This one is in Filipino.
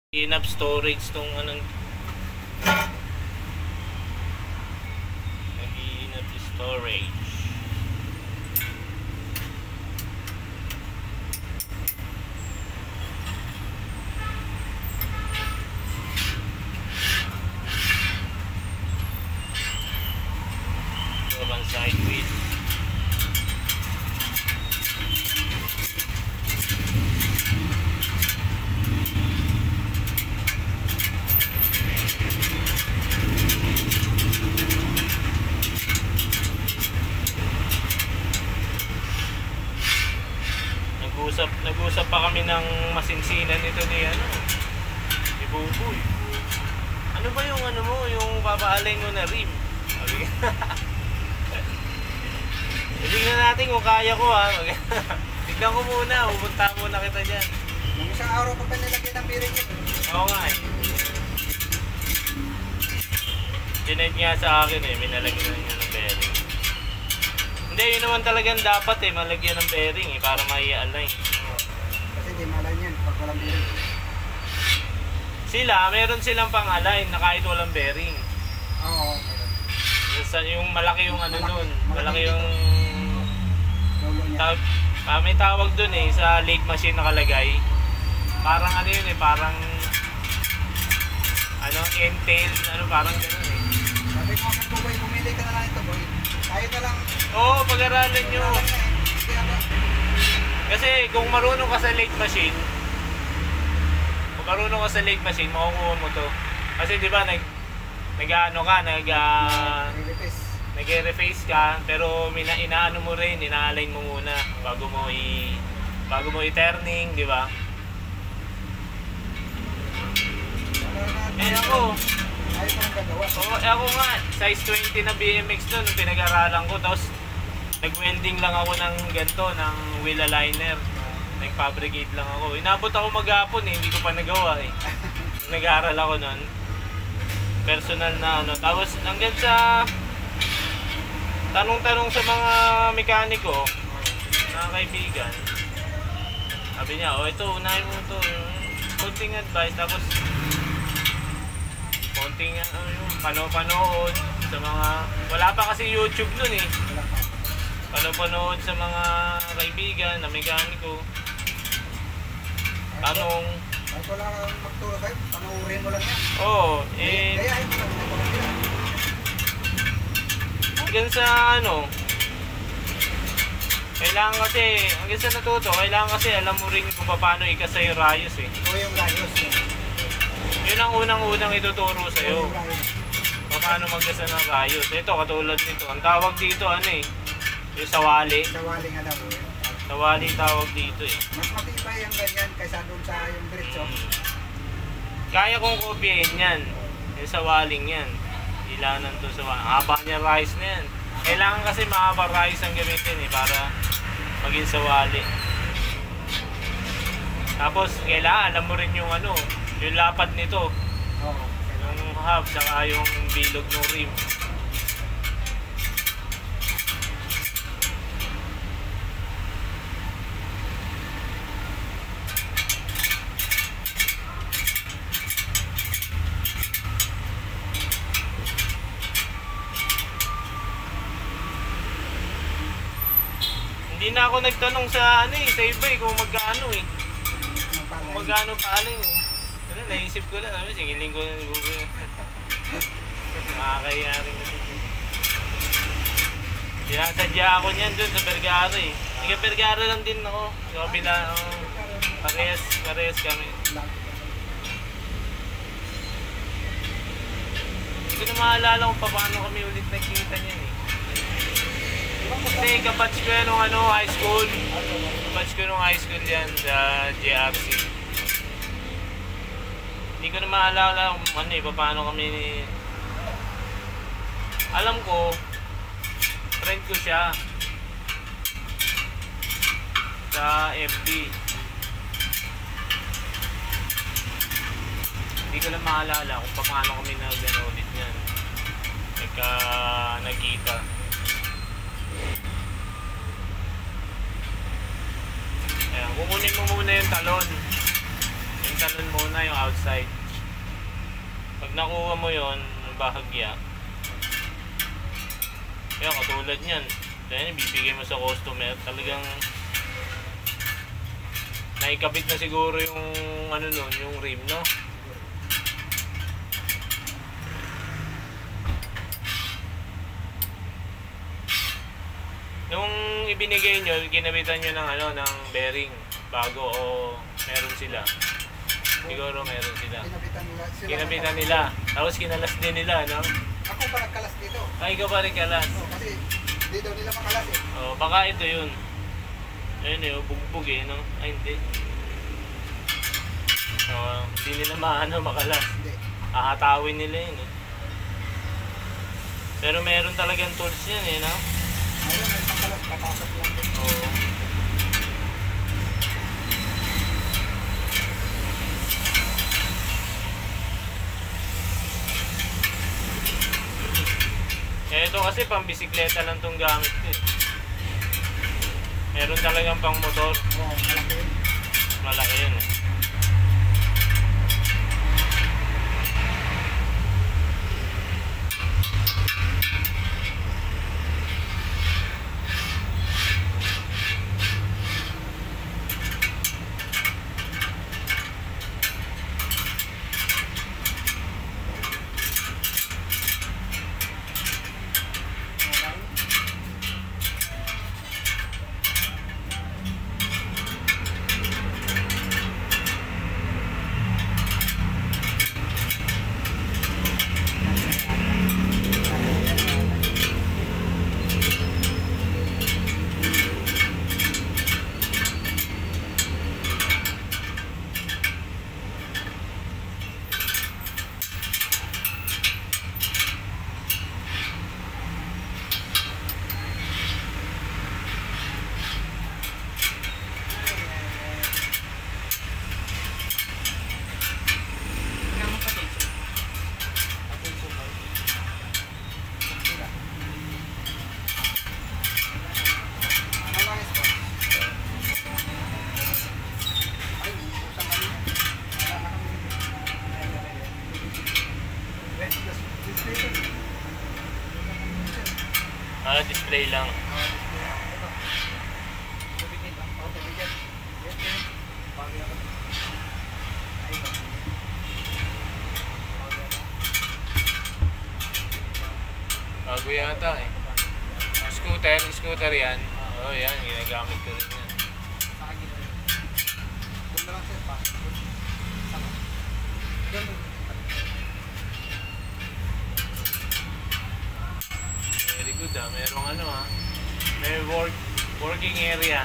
enough storage tong anong enough storage. One side wheel. Nag-usap pa kami ng masinsinan nito ni Buboy. Ano ba yung ano mo, yung papaalay mo na rim? Tignan natin kung kaya ko ha. Tignan ko muna, pupunta muna kita dyan. Yung isang araw pa nilagyan ng bearing yun. Oo nga eh. Dinate nga sa akin eh, minalagyan niya ng bearing. Hindi, yun naman talagang dapat eh, malagyan ng bearing eh, para mai-align. Kasi di ma-align yan pag walang bearing. Sila, meron silang pang-align na kahit walang bearing. Oo. Yung malaki yung ano dun, malaki yung may tawag dun eh, sa late machine nakalagay. Parang ano yun eh, parang ano, entail, ano, parang gano'n eh. Sabi ko kung boy, pumili ka na lang ito boy. Tayo na lang. Oo, pag-aralan nyo. Kasi kung marunong ka sa late machine, makukuha mo to. Kasi di ba nag-ano ka, nag-reface ka, pero inaano mo rin, ina-align mo muna bago mo i-turning, di ba? Eh ako, ako nga, size 20 na BMX doon, nung pinag-aralan ko, tapos nag-welding lang ako ng ganito, ng wheel aligner. Nag-fabricate lang ako. Inabot ako maghapon eh, hindi ko pa nagawa eh. Nag-aaral ako nun. Personal na ano. Tapos hanggang sa tanong-tanong sa mga mekaniko, mga kaibigan. Sabi niya, oh ito, unahin mo ito. Konting advice, tapos konting panood sa mga, wala pa kasi YouTube nun eh. Panood sa mga kaibigan na mekaniko. Tanong. Kahit wala kang magturo sa'yo, panuurin mo lang yan. Oo, eh. Kaya ito lang mo lang yan. Hanggang sa ano, kailangan kasi, hanggang sa natuto, kailangan kasi alam mo rin kung paano ikasa yung rayos eh. Ito yung rayos. Yun ang unang-unang ituturo sa'yo. Paano magkasa ng rayos. Ito, katulad nito. Ang tawag dito, ano eh, yung sawali. Sawali nga daw. Sawali tawag dito eh. Mas matibay ang ganyan kaysa doon sa yung diretso. Kaya kong kopyahin yan. Yung sawaling yan. Ilanan to sa haba niya rice na yan. Kailangan kasi mahaba rice ang gamitin eh para maging sawali. Tapos kailangan alam mo rin yung ano, yung lapad nito. Oo. Yung hub saka yung bilog ng rim. Hindi na ako nagtanong sa ano eh, sa iba eh, kung magkano eh. Kung magkano paaling eh. Ano, naisip ko lang, singilin ko na ni Google. Makakaya rin kasi. Sinasadya ako niyan dun sa Vergara eh. Sige, Vergara lang din ako. Sa kabila, parehas kami. Hindi ko na maalala kung paano kami ulit nagkita niyan eh. Kasi kabatch ko yan nung high school. Kabatch ko nung high school yan sa JRC. Hindi ko na maalala kung ano eh, paano kami alam ko, friend ko siya sa FB. Hindi ko na maalala kung paano kami nag-ano ulit yan. Nagkita. Ayan, kukunin mo muna yung talon. Yung isa nun muna yung outside. Pag nakuha mo yon bahagya, yan katulad nyan, then bibigay mo sa customer, talagang naikabit na siguro yung ano nun, yung rim, no? Nung ibinigay nyo, kinabitan nyo ng ano, ng bearing bago o meron sila? Siguro meron sila. Kinabitan nila. Tapos kinalas din nila, no? Ako pa nagkalas dito. Ay, ikaw pa rin kalas. Kasi hindi daw nila makalas eh. Oh, baka ito yun. Ayun eh, bugbog eh, no? Ay, hindi. Hindi nila makalas. Hindi. Ahatawin nila yun eh. Pero meron talagang tools yan eh, no? Ayun, may makalas, papasok lang din. Oo. Ito kasi pang bisikleta lang tong gamit ko eh. Meron talagang pang motor. Oo, malaki yun. Malaki yun eh. Display lang. Bago yata eh. Scooter yan. Oo, yan. Ginagamit ko rin yan. Very good ah. Merong ano ah. May working area.